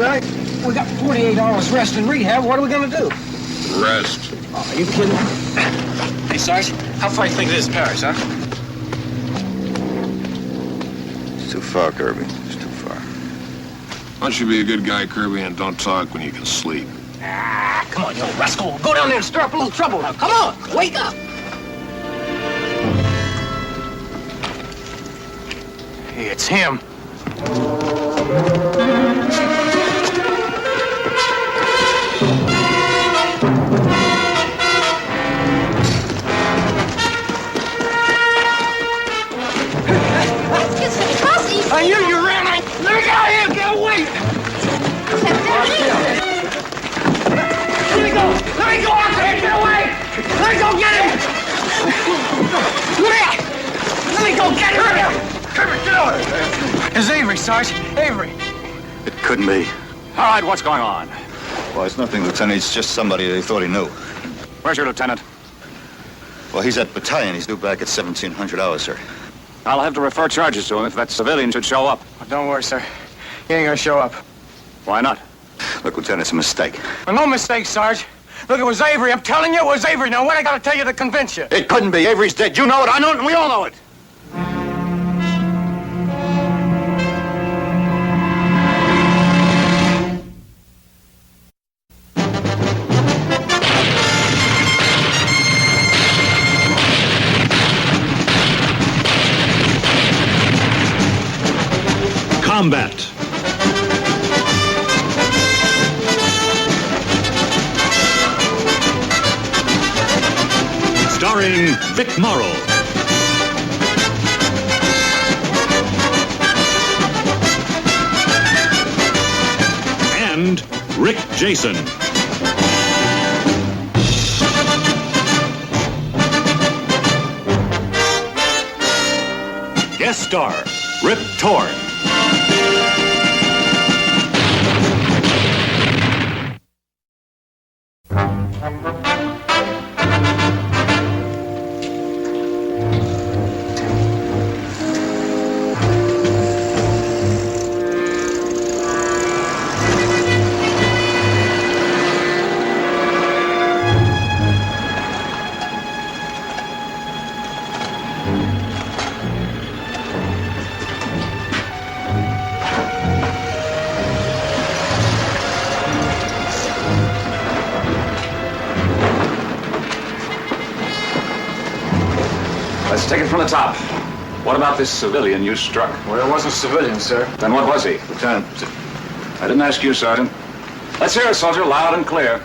okay? We got 48 hours rest and rehab. What are we gonna do? Rest. Oh, are you kidding? Hey, Sarge, how far you think it is Paris, huh? It's too far, Kirby. It's too far. Why don't you be a good guy, Kirby, and don't talk when you can sleep? Ah, come on, you old rascal. Go down there and stir up a little trouble now. Come on, wake up. Hey, it's him. I knew you ran. Let me get out of here. Get away. Let me go. Let me go out there. Get away. Let me go get him. Let me go get him. Come here, get out. It's Avery, Sarge. Avery. It couldn't be. All right, what's going on? Well, it's nothing, Lieutenant. It's just somebody they thought he knew. Where's your lieutenant? Well, he's at battalion. He's due back at 1700 hours, sir. I'll have to refer charges to him if that civilian should show up. Oh, don't worry, sir. He ain't gonna show up. Why not? Look, Lieutenant, it's a mistake. Well, no mistake, Sarge. Look, it was Avery. I'm telling you, it was Avery. Now, what I gotta tell you to convince you? It couldn't be. Avery's dead. You know it. I know it, and we all know it. Combate. Starring Vic Morrow. And Rick Jason. Guest star, Rip Torn. Let's take it from the top. What about this civilian you struck? Well, it wasn't a civilian, sir. Then what was he? Lieutenant, I didn't ask you, Sergeant. Let's hear it, soldier, loud and clear.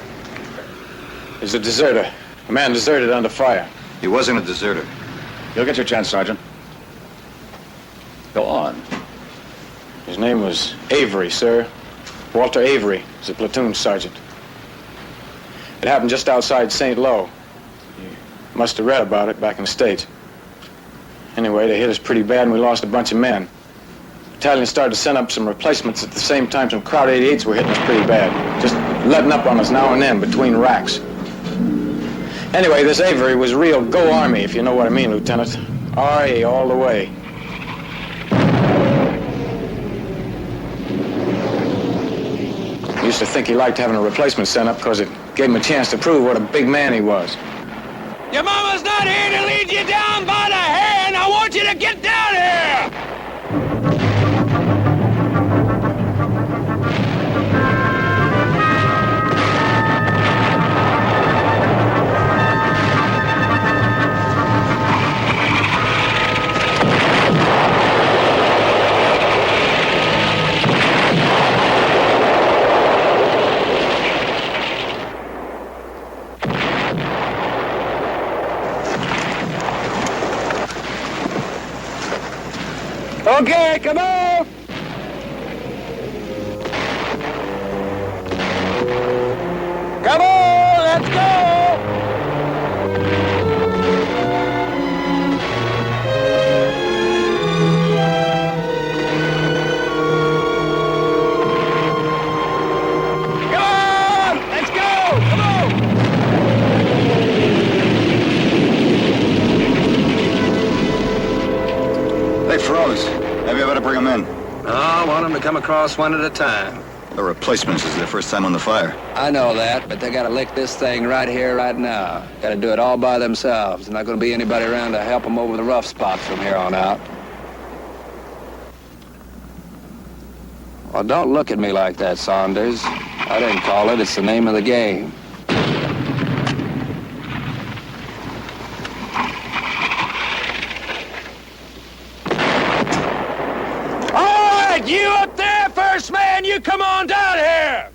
He's a deserter. A man deserted under fire. he wasn't a deserter. You'll get your chance, Sergeant. Go on. His name was Avery, sir. Walter Avery. He's a platoon sergeant. It happened just outside St. Lo. You must have read about it back in the States. Anyway, they hit us pretty bad and we lost a bunch of men. The battalion started to send up some replacements at the same time. Some Crowd 88s were hitting us pretty bad. Just letting up on us now and then between racks. Anyway, this Avery was real go Army, if you know what I mean, Lieutenant. R.A. all the way. Used to think he liked having a replacement sent up because it gave him a chance to prove what a big man he was. Your mama's not here to lead you down by the hand. I want you to get down here! Okay, come on! Come on, let's go! Come on, let's go! Come on! They froze. Maybe I better bring them in. No, I want them to come across one at a time. The replacements is their first time on the fire. I know that, but they gotta lick this thing right here, right now. Gotta do it all by themselves. There's not gonna be anybody around to help them over the rough spots from here on out. Well, don't look at me like that, Saunders. I didn't call it. It's the name of the game. All right, you up there, first man, you come on down here.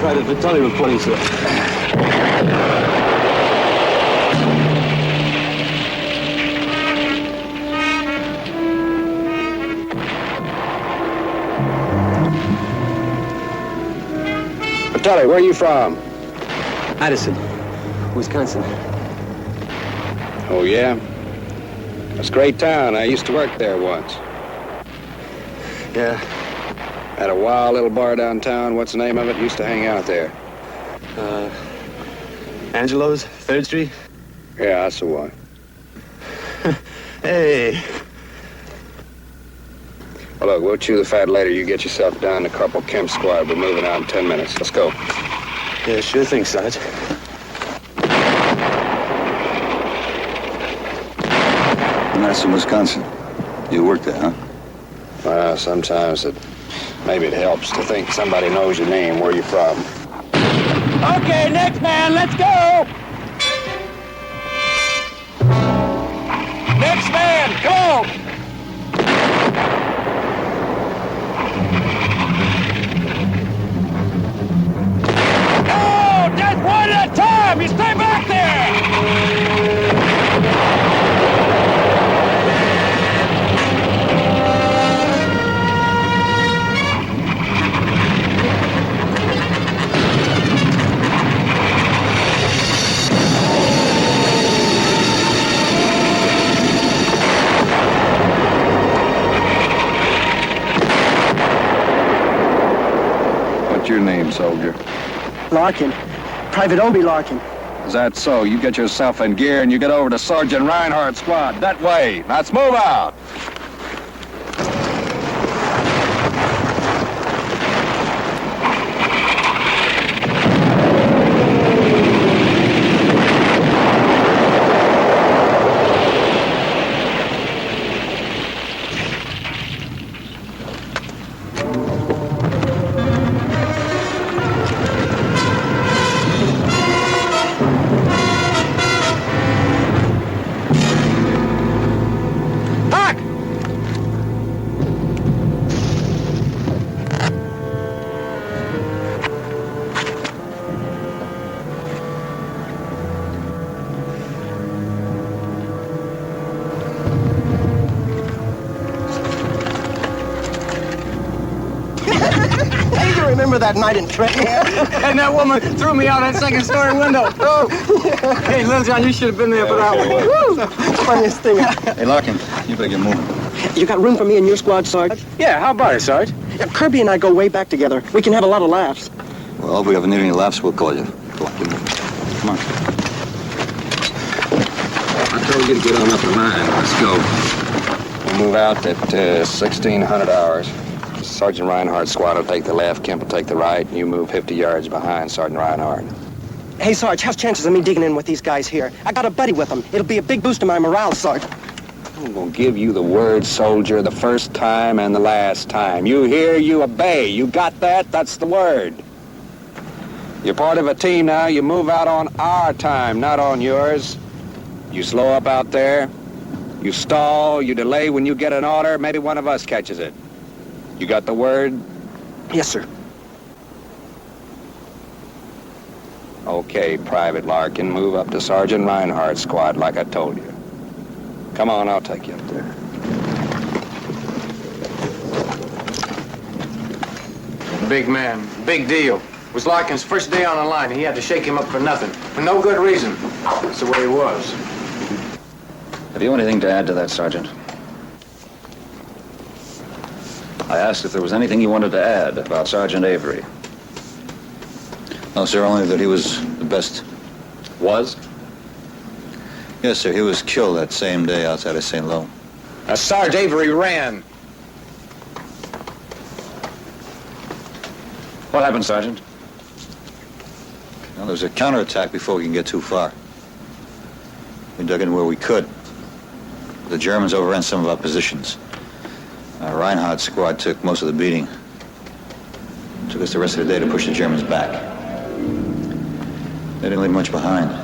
Private Battalion reporting, sir. Vitelli, where are you from? Addison, Wisconsin. Oh, yeah? It's a great town. I used to work there once. Yeah. Had a wild little bar downtown. What's the name of it? Used to hang out there. Angelo's, 3rd Street. Yeah, that's the one. Hey. Well, look, we'll chew the fat later. You get yourself down to Corporal Kemp's squad. We're moving out in 10 minutes. Let's go. Yeah, sure thing, Sarge. Madison, Wisconsin. You work there, huh? Well, sometimes maybe it helps to think somebody knows your name, where you're from. Okay, next man, let's go. Next man, come on. No, just one at a time. You stay back there. What's your name, soldier? Larkin. Private Obi Larkin. Is that so? You get yourself in gear and you get over to Sergeant Reinhardt's squad. That way. Let's move out. Remember that night in Trenton? And that woman threw me out that second-story window. Oh. Hey, Little John, you should have been there for that one. Woo! Funniest thing. Hey, Larkin, you better get moving. You got room for me in your squad, Sarge? Yeah, how about it, Sarge? Kirby and I go way back together. We can have a lot of laughs. Well, if we ever need any laughs, we'll call you. Go on, get moving. Come on. I told you to get on up the line. Let's go. We'll move out at 1600 hours. Sergeant Reinhardt's squad will take the left, Kemp will take the right, and you move 50 yards behind Sergeant Reinhardt. Hey, Sarge, how's chances of me digging in with these guys here? I got a buddy with them. It'll be a big boost to my morale, Sarge. I'm gonna give you the word, soldier, the first time and the last time. You hear, you obey. You got that? That's the word. You're part of a team now. You move out on our time, not on yours. You slow up out there. You stall. You delay when you get an order. Maybe one of us catches it. You got the word? Yes, sir. Okay, Private Larkin, move up to Sergeant Reinhardt's squad like I told you. Come on, I'll take you up there. Big man, big deal. It was Larkin's first day on the line, and he had to shake him up for nothing. For no good reason. That's the way he was. Have you anything to add to that, Sergeant? I asked if there was anything you wanted to add about Sergeant Avery. No, sir, only that he was the best. Was? Yes, sir, he was killed that same day outside of St. Lo. Sarge Avery ran. What happened, Sergeant? Well, there was a counterattack before we can get too far. We dug in where we could. The Germans overran some of our positions. Reinhardt's squad took most of the beating. It took us the rest of the day to push the Germans back. They didn't leave much behind.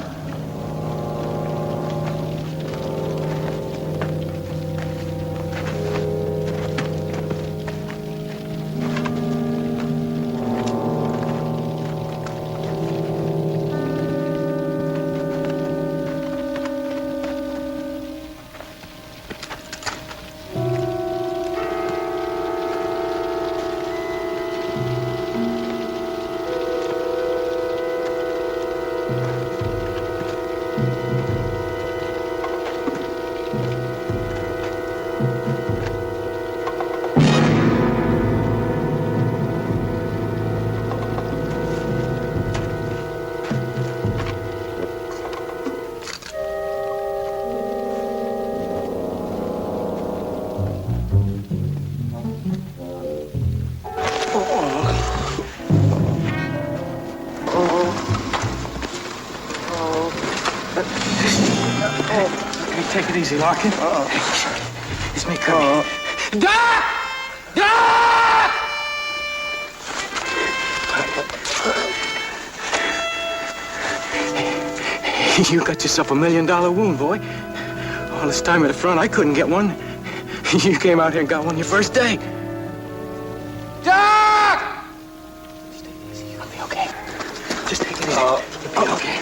Take it easy, Larkin. It's me, Kirby. Doc! Doc! You got yourself $1 million wound, boy. All this time at the front, I couldn't get one. You came out here and got one your first day. Doc! Just take it easy. You're gonna be okay. Just take it easy. You'll be okay.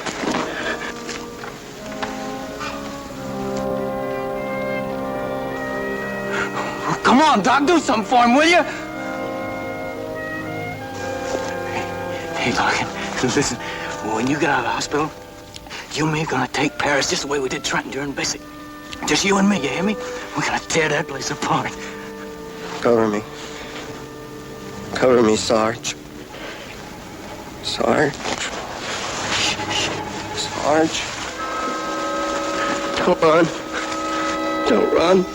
Come on, Doc, do something for him, will you? Hey, Larkin, listen. When you get out of the hospital, you and me are gonna take Paris just the way we did Trenton during basic. Just you and me, you hear me? We're gonna tear that place apart. Cover me. Cover me, Sarge. Sarge. Sarge. Don't run. Don't run.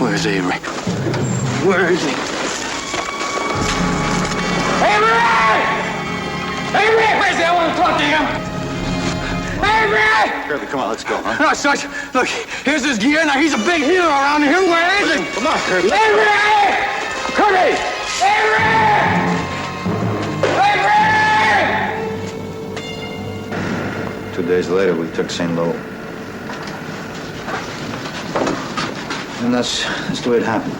Where's Avery? Where is he? Avery! Avery! Where's the one talking to him? Avery! Kirby, come on, let's go, huh? No, Sarge, look, here's his gear. Now, he's a big hero around here. Where is he? Come on, Kirby. Avery! Kirby! Avery! 2 days later, we took St. Lo. And that's the way it happened.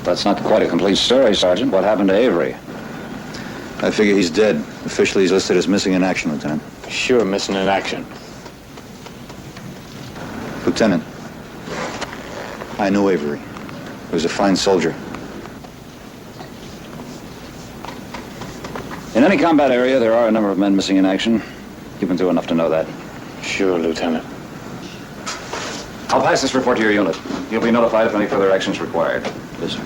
That's not quite a complete story, Sergeant. What happened to Avery? I figure he's dead. Officially, he's listed as missing in action, Lieutenant. Sure, missing in action. Lieutenant, I knew Avery. He was a fine soldier. In any combat area, there are a number of men missing in action. You've been through enough to know that. Sure, Lieutenant. I'll pass this report to your unit. You'll be notified if any further action is required. Yes, sir.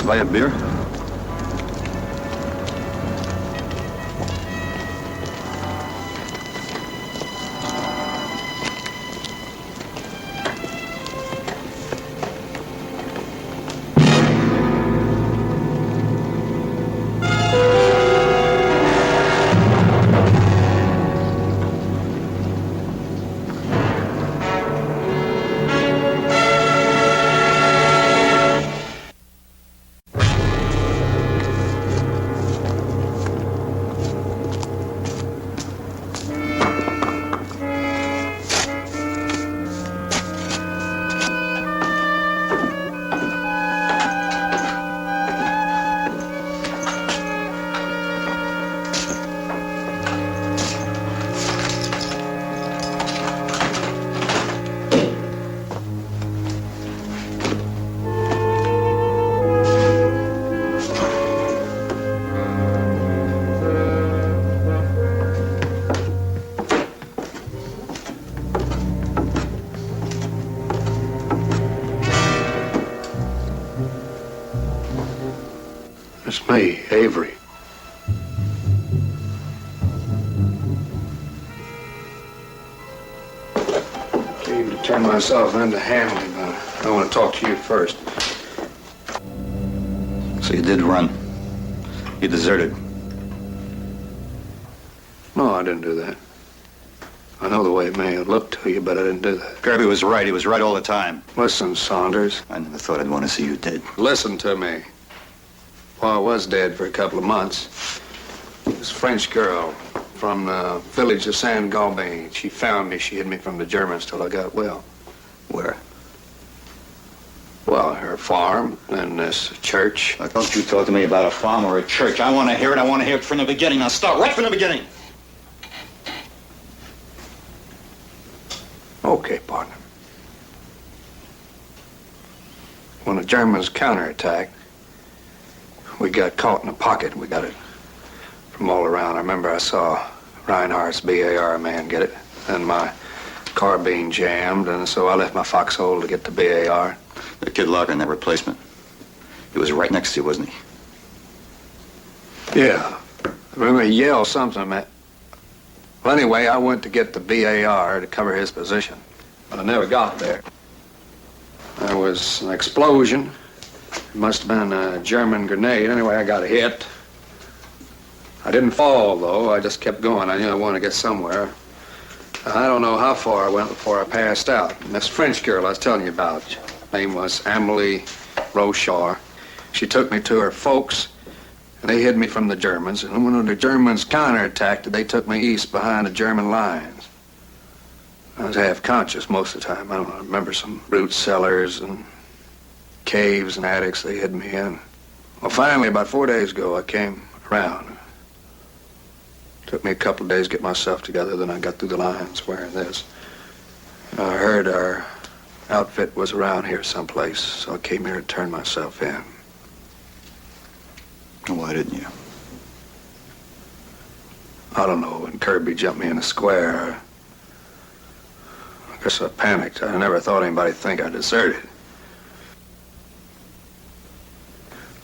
Buy a beer? Me, Avery. Came to turn myself into Hanley, but I want to talk to you first. So you did run. You deserted. No, I didn't do that. I know the way it may have looked to you, but I didn't do that. Kirby was right. He was right all the time. Listen, Saunders. I never thought I'd want to see you dead. Listen to me. Well, I was dead for a couple of months. This French girl from the village of San Combate, she found me. She hid me from the Germans till I got well. Where? Well, her farm and this church. Now, don't you talk to me about a farm or a church. I want to hear it. I want to hear it from the beginning. Now start right from the beginning. Okay, partner. When the Germans counterattacked, we got caught in a pocket. We got it from all around. I remember I saw Reinhardt's BAR man get it, and my carbine jammed, and so I left my foxhole to get the BAR. The kid Larkin, that replacement. He was right next to you, wasn't he? Yeah. I remember he yelled something, man. Well, anyway, I went to get the BAR to cover his position, but I never got there. There was an explosion. It must have been a German grenade. Anyway, I got hit. I didn't fall, though. I just kept going. I knew I wanted to get somewhere. I don't know how far I went before I passed out. And this French girl I was telling you about, her name was Amélie Rochard. She took me to her folks, and they hid me from the Germans. And when the Germans counterattacked, they took me east behind the German lines. I was half conscious most of the time. I don't know. I remember some root cellars and caves and attics they hid me in. Well, finally, about 4 days ago, I came around. Took me a couple of days to get myself together, then I got through the lines wearing this. I heard our outfit was around here someplace, so I came here to turn myself in. Why didn't you? I don't know, when Kirby jumped me in the square, I guess I panicked. I never thought anybody'd think I deserted.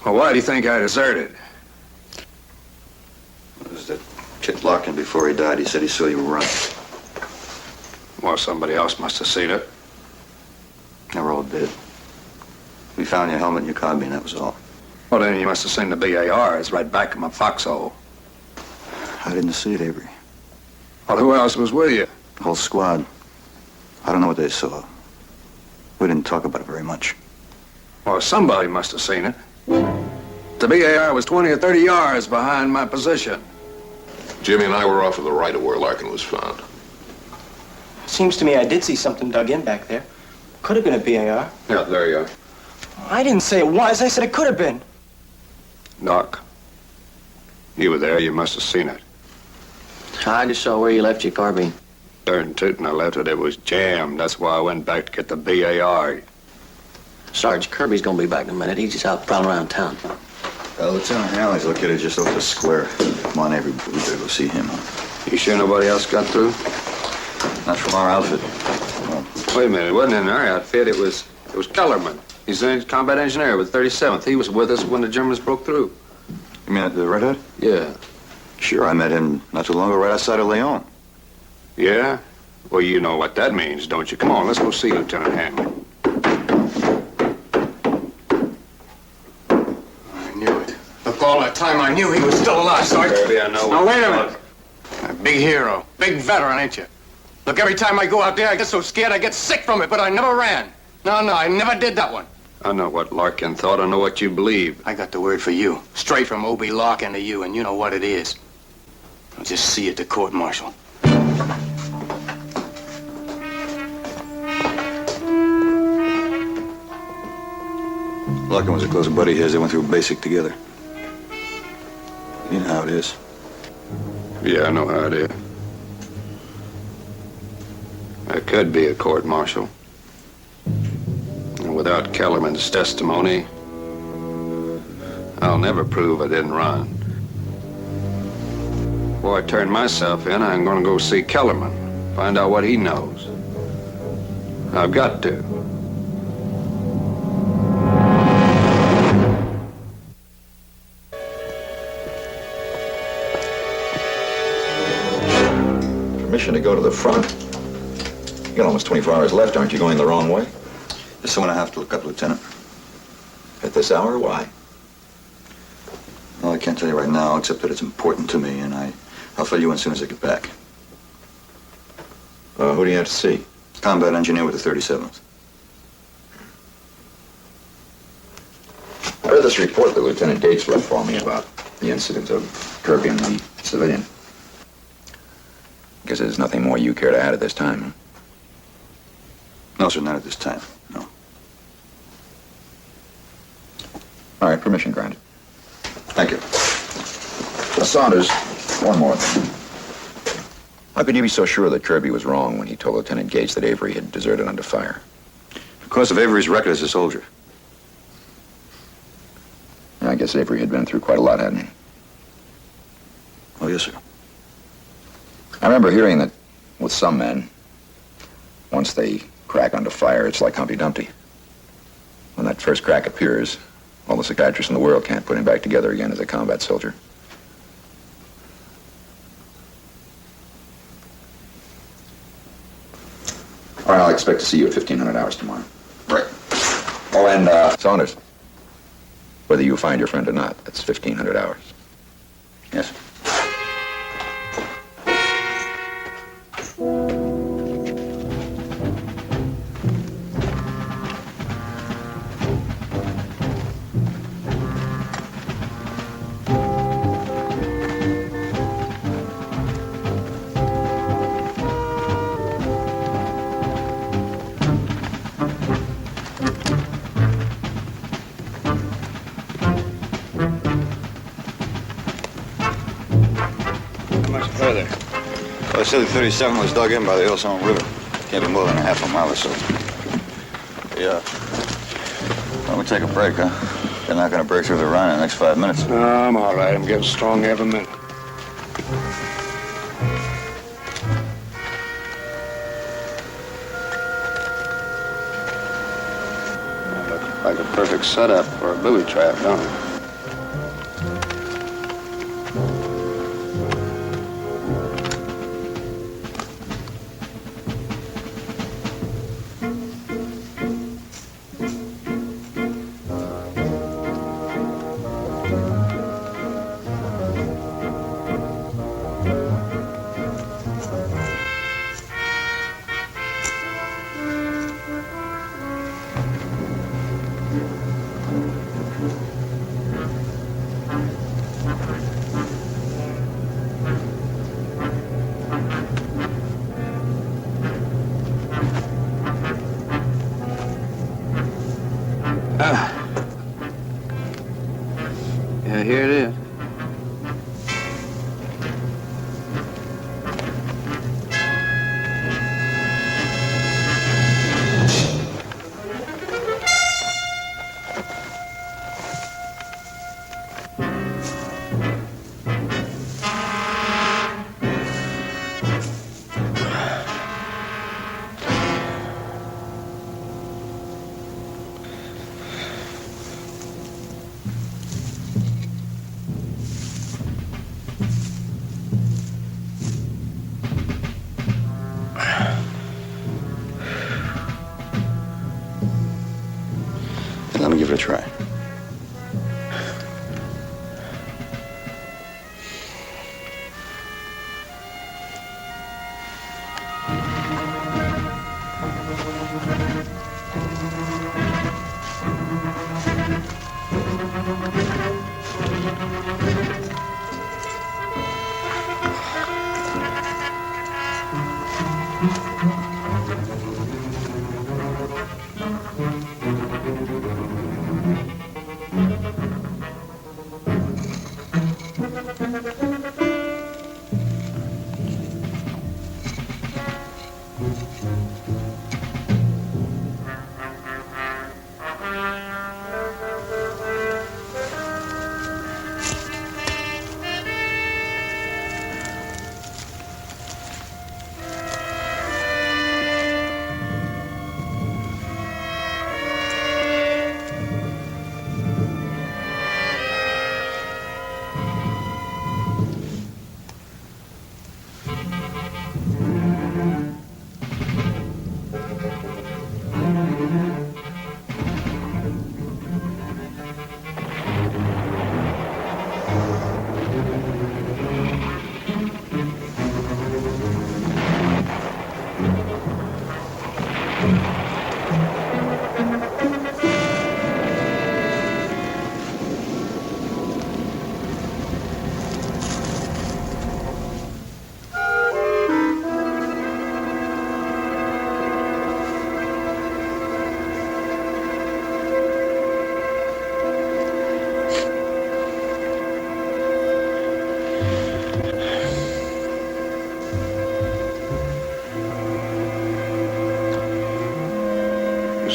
Well, why do you think I deserted? It was that kid Larkin before he died. He said he saw you run. Well, somebody else must have seen it. They were all dead. We found your helmet and your carbine, that was all. Well, then you must have seen the BAR. It's right back in my foxhole. I didn't see it, Avery. Well, who else was with you? The whole squad. I don't know what they saw. We didn't talk about it very much. Well, somebody must have seen it. The BAR was 20 or 30 yards behind my position. Jimmy and I were off to the right of where Larkin was found. Seems to me I did see something dug in back there. Could have been a BAR. Yeah, there you are. I didn't say it was. I said it could have been. Doc, you were there. You must have seen it. I just saw where you left your carbine. Darn tootin', I left it. It was jammed. That's why I went back to get the BAR. Sarge Kirby's gonna be back in a minute. He's just out prowling around town. Lieutenant Hanley's located just over the square. Come on, Avery. We better go see him. You sure nobody else got through? Not from our outfit. Wait a minute. It wasn't in our outfit. It was Kellerman. He's a combat engineer with 37th. He was with us when the Germans broke through. You mean the redhead? Yeah. Sure, I met him not too long ago right outside of Lyon. Yeah? Well, you know what that means, don't you? Come on, let's go see Lieutenant Hanley. I knew it. Look, all that time I knew he was still alive, Sergeant. Kirby, I know. Now, wait a minute. A big hero, big veteran, ain't you? Look, every time I go out there, I get so scared I get sick from it, but I never ran. No, I never did that one. I know what Larkin thought. I know what you believe. I got the word for you. Straight from O.B. Larkin to you, and you know what it is. I'll just see you at the court-martial. Larkin was a close buddy of his. They went through basic together. You know how it is. Yeah, I know how it is. There could be a court-martial. And without Kellerman's testimony, I'll never prove I didn't run. Before I turn myself in, I'm going to go see Kellerman, find out what he knows. I've got to. permission to go to the front. You got almost 24 hours left. Aren't you going the wrong way? There's someone I have to look up, Lieutenant. At this hour? Why? Well, I can't tell you right now, except that it's important to me, and I'll fill you in as soon as I get back. Who do you have to see? Combat engineer with the 37th. I read this report that Lieutenant Gates left for me about the incident of Kirby and the civilian. Guess there's nothing more you care to add at this time, huh? No, sir, not at this time. No. All right, permission granted. Thank you. Saunders, one more thing. How could you be so sure that Kirby was wrong when he told Lieutenant Gates that Avery had deserted under fire? Because of Avery's record as a soldier. I guess Avery had been through quite a lot, hadn't he? Oh, yes, sir. I remember hearing that with some men, once they crack under fire, it's like Humpty Dumpty. When that first crack appears, all the psychiatrists in the world can't put him back together again as a combat soldier. All right, I'll expect to see you at 1500 hours tomorrow. Right. Oh, and, Saunders, whether you find your friend or not, that's 1500 hours. Yes. Further. Well, they said the 37 was dug in by the Hillsong River. Can't be more than a half a mile or so. Yeah. Why don't we take a break, huh? They're not going to break through the Rhine in the next 5 minutes. No, I'm all right. I'm getting strong every minute. Looks like a perfect setup for a booby trap, don't it? Yeah, here it is. Let me give it a try.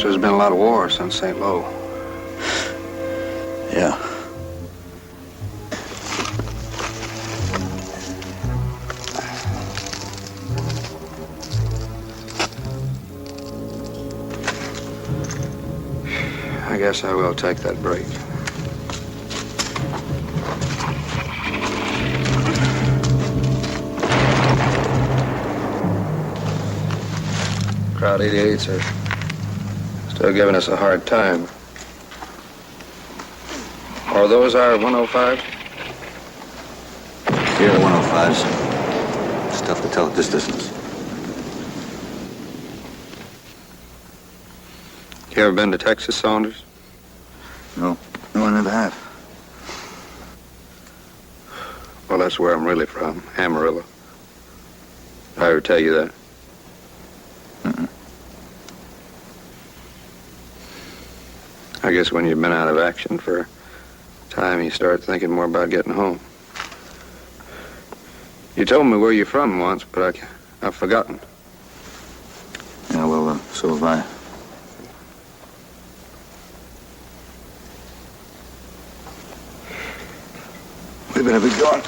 There's been a lot of war since St. Lo. Yeah. I guess I will take that break. Crowd 88s are still giving us a hard time. Are those our 105s? Here are the 105s. It's tough to tell at this distance. You ever been to Texas, Saunders? No, I never have. Well, that's where I'm really from, Amarillo. Did I ever tell you that? I guess when you've been out of action for a time, you start thinking more about getting home. You told me where you're from once, but I've forgotten. Yeah, well, so have I. We better be gone.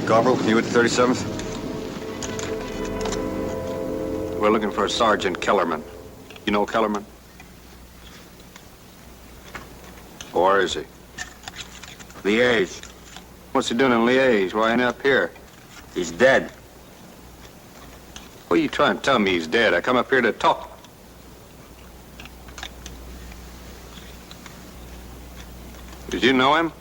Corporal, you at the 37th? We're looking for Sergeant Kellerman. You know Kellerman? Where is he? Liège. What's he doing in Liège? Why ain't he up here? He's dead. What are you trying to tell me he's dead? I come up here to talk. Did you know him?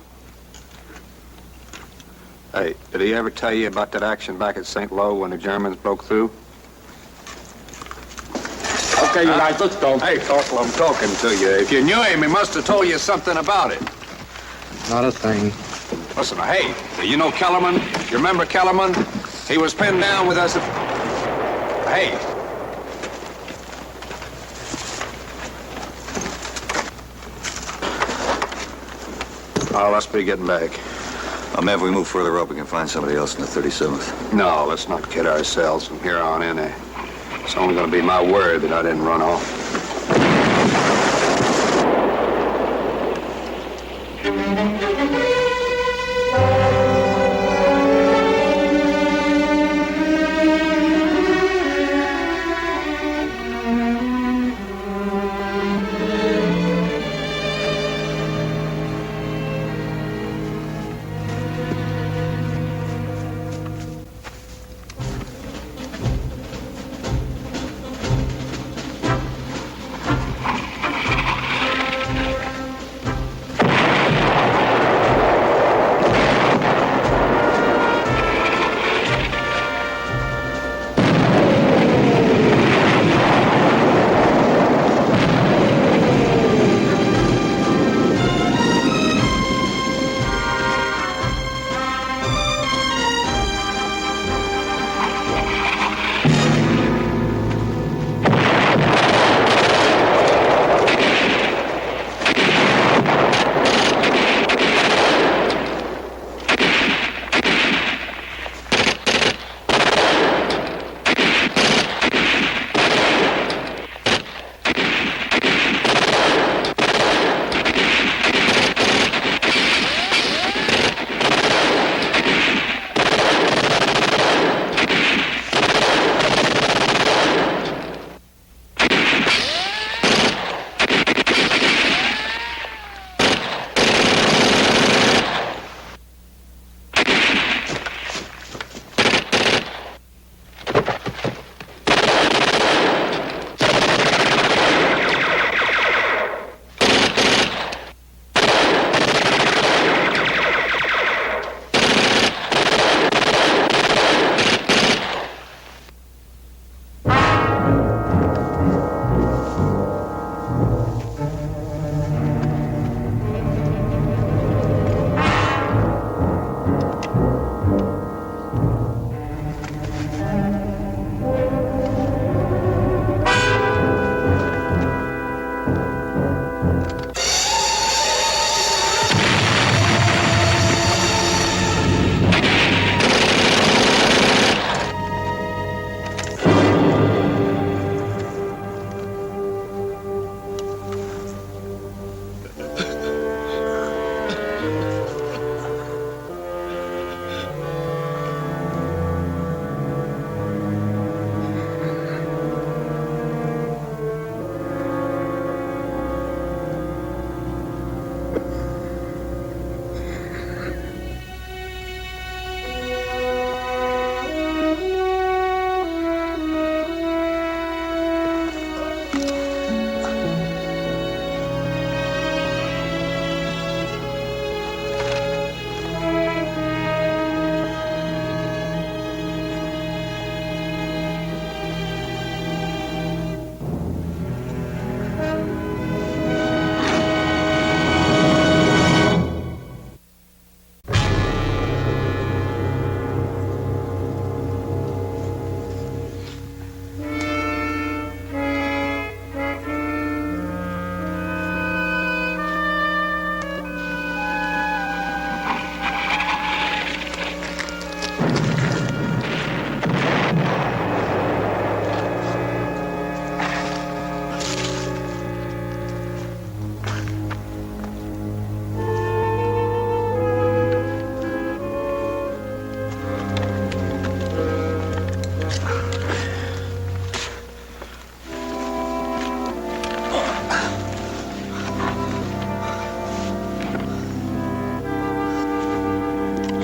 Hey, did he ever tell you about that action back at St. Lo when the Germans broke through? Okay, you guys, let's go. Hey, Corporal, I'm talking to you. If you knew him, he must have told you something about it. Not a thing. Listen, hey, you know Kellerman? You remember Kellerman? He was pinned down with us. Hey. Oh, let's be getting back. If we move further up, we can find somebody else in the 37th. No, let's not kid ourselves from here on in. It's only going to be my word that I didn't run off.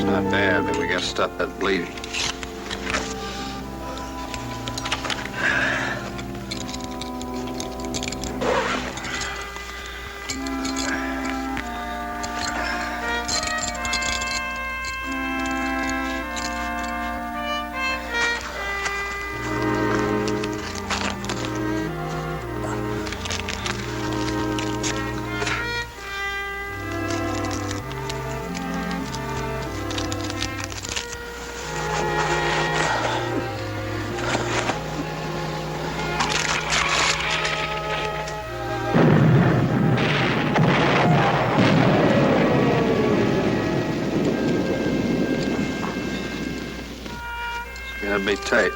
Not bad, but we gotta stop that bleeding. Gotta be tight.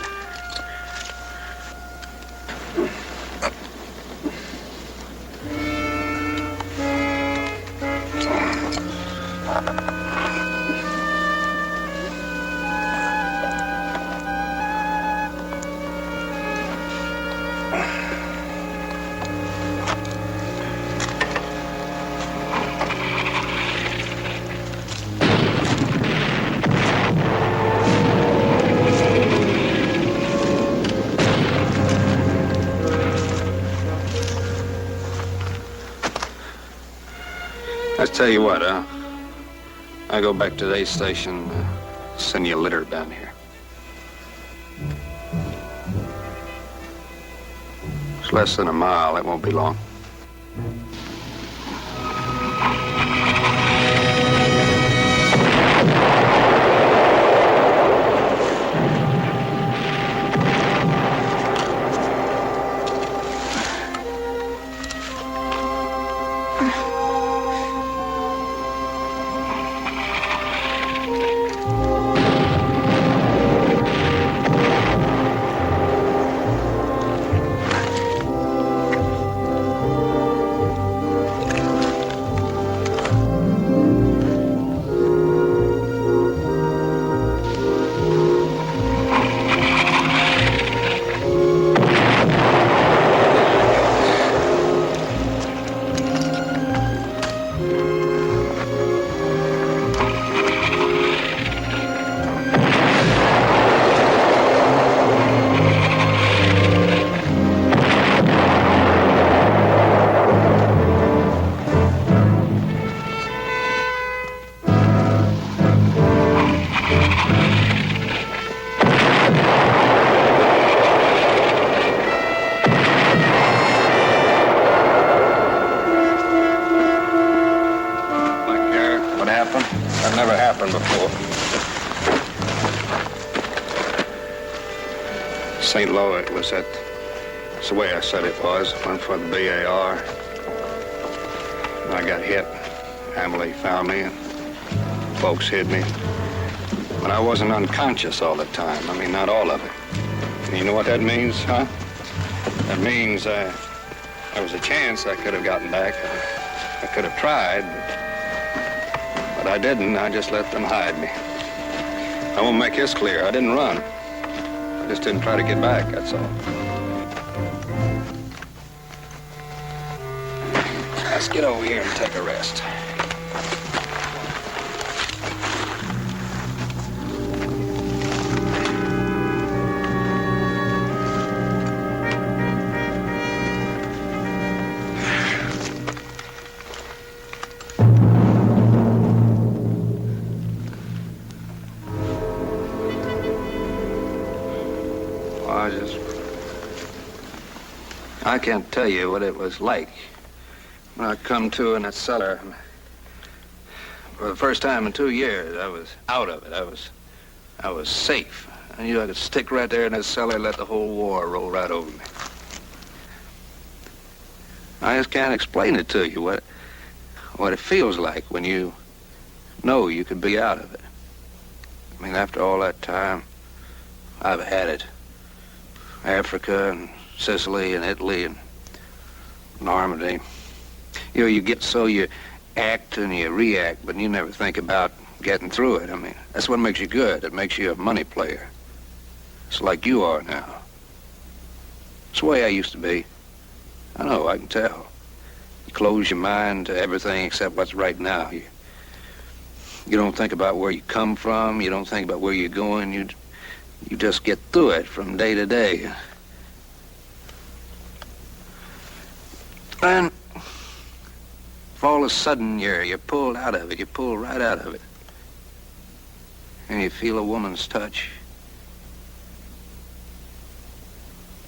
Let's tell you what, I go back to the aid station, send you a litter down here. It's less than a mile, it won't be long. That never happened before. St. Louis, it was that's the way I said it was. Went for the BAR. And I got hit. Emily found me and folks hid me. But I wasn't unconscious all the time. I mean, not all of it. And you know what that means, huh? That means there was a chance I could have gotten back. I could have tried, but I didn't. I just let them hide me. I won't make this clear. I didn't run. I just didn't try to get back, that's all. Let's get over here and take a rest. I can't tell you what it was like when I come to in that cellar. For the first time in 2 years, I was out of it. I was safe. I knew I could stick right there in that cellar and let the whole war roll right over me. I just can't explain it to you, what it feels like when you know you could be out of it. I mean, after all that time, I've had it. Africa and Sicily and Italy and Normandy. You know, you get so you act and you react, but you never think about getting through it. I mean, that's what makes you good. It makes you a money player. It's like you are now. It's the way I used to be. I know, I can tell. You close your mind to everything except what's right now. You don't think about where you come from. You don't think about where you're going. You just get through it from day to day. And if all of a sudden you're pulled out of it, you pull right out of it, and you feel a woman's touch,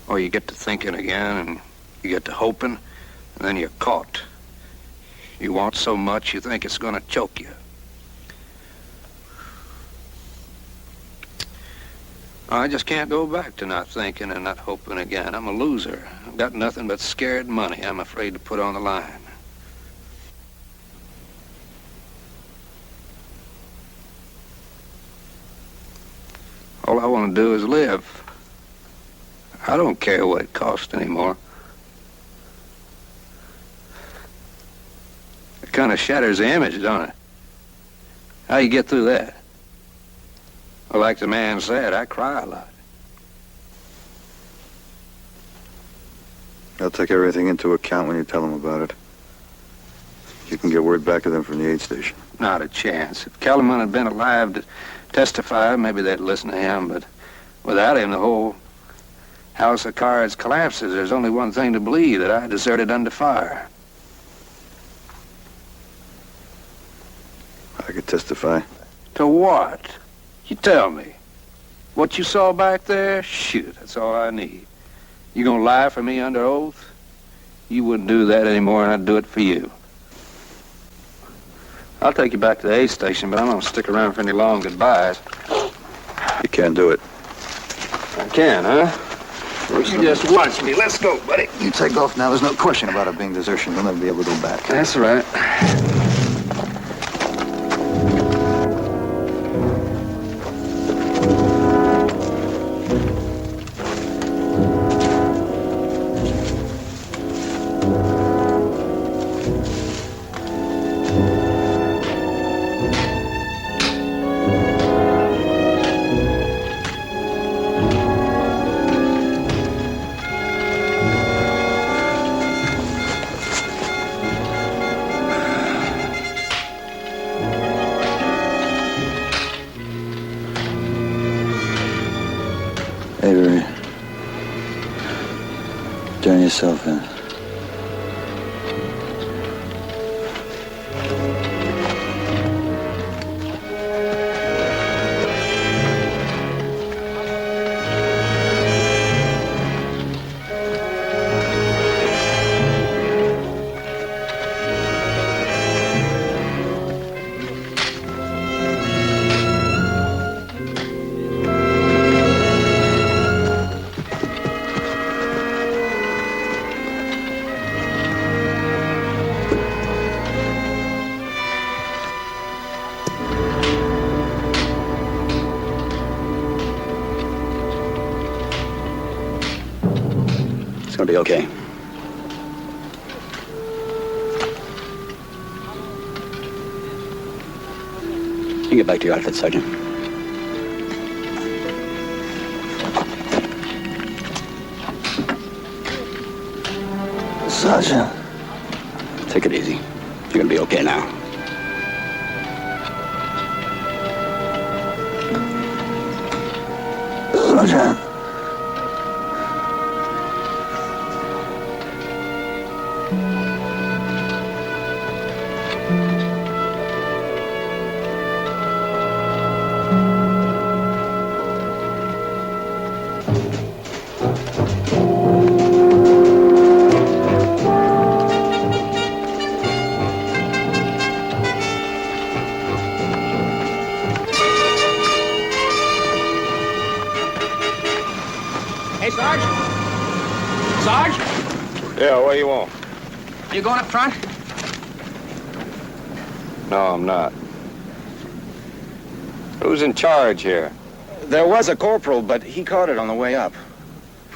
or you get to thinking again, and you get to hoping, and then you're caught. You want so much you think it's going to choke you. I just can't go back to not thinking and not hoping again. I'm a loser. I've got nothing but scared money I'm afraid to put on the line. All I want to do is live. I don't care what it costs anymore. It kind of shatters the image, don't it? How you get through that? Well, like the man said, I cry a lot. I'll take everything into account when you tell them about it. You can get word back to them from the aid station. Not a chance. If Kellerman had been alive to testify, maybe they'd listen to him, but without him, the whole house of cards collapses. There's only one thing to believe, that I deserted under fire. I could testify. To what? You tell me. What you saw back there? Shoot, that's all I need. You gonna lie for me under oath? You wouldn't do that anymore, and I'd do it for you. I'll take you back to the aid station, but I'm gonna stick around for any long goodbyes. You can't do it. I can, huh? Well, you just watch me. Let's go, buddy. You take off now. There's no question about it being desertion. You'll never be able to go back. That's right. Avery, turn yourself in. It's gonna be okay. You get back to your outfit, Sergeant. Sergeant. Take it easy. You're gonna be okay now. Sergeant. Hey, Sarge? Sarge? Yeah, what do you want? You going up front? No, I'm not. Who's in charge here? There was a corporal, but he caught it on the way up.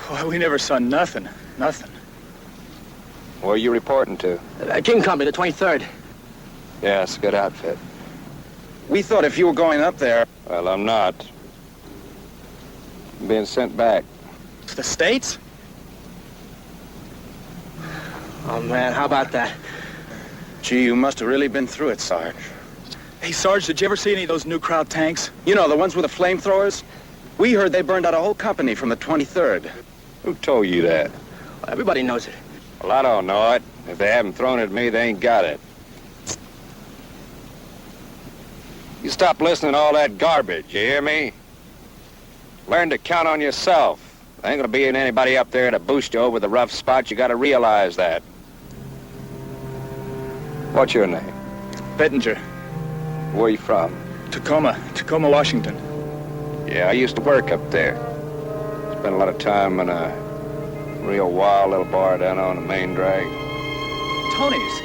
Boy, we never saw nothing. Nothing. Where are you reporting to? King Company, the 23rd. Yeah, it's a good outfit. We thought if you were going up there... Well, I'm not. I'm being sent back. To the States? Oh, man, how about that? Gee, you must have really been through it, Sarge. Hey, Sarge, did you ever see any of those new crowd tanks? You know, the ones with the flamethrowers? We heard they burned out a whole company from the 23rd. Who told you that? Well, everybody knows it. Well, I don't know it. If they haven't thrown it at me, they ain't got it. You stop listening to all that garbage, you hear me? Learn to count on yourself. There ain't gonna be anybody up there to boost you over the rough spots. You gotta realize that. What's your name? Bettinger. Where you from? Tacoma, Washington. Yeah, I used to work up there. Spent a lot of time in a real wild little bar down on the main drag. Tony's?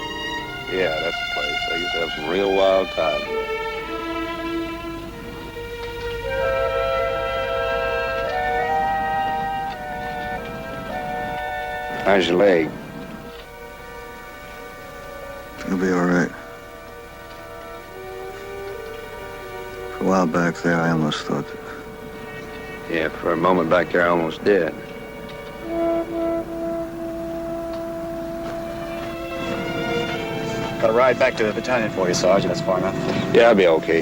Yeah, that's the place. I used to have some real wild times there. How's your leg? It'll be all right. For a while back there, I almost thought that... Yeah, for a moment back there, I almost did. Got a ride back to the battalion for you, Sarge. That's far enough. Yeah, I'll be okay.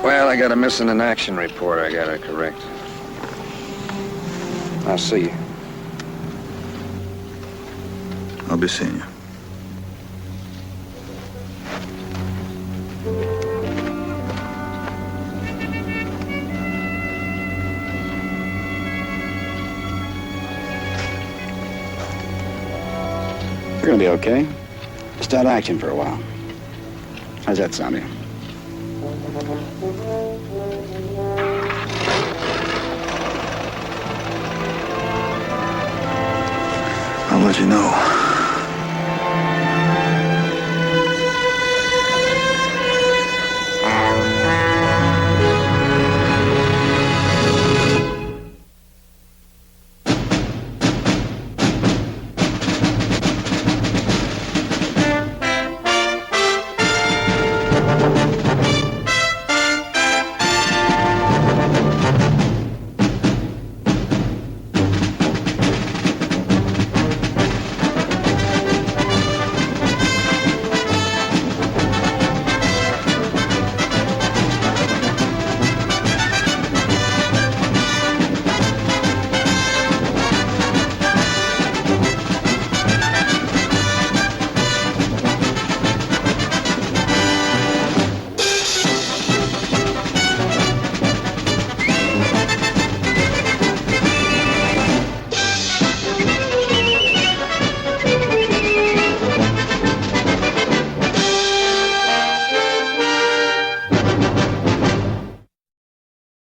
Well, I got a missing in action report I gotta correct. I'll see you. I'll be seeing you. You're gonna be okay. Just out of action for a while. How's that sounding? I'll let you know.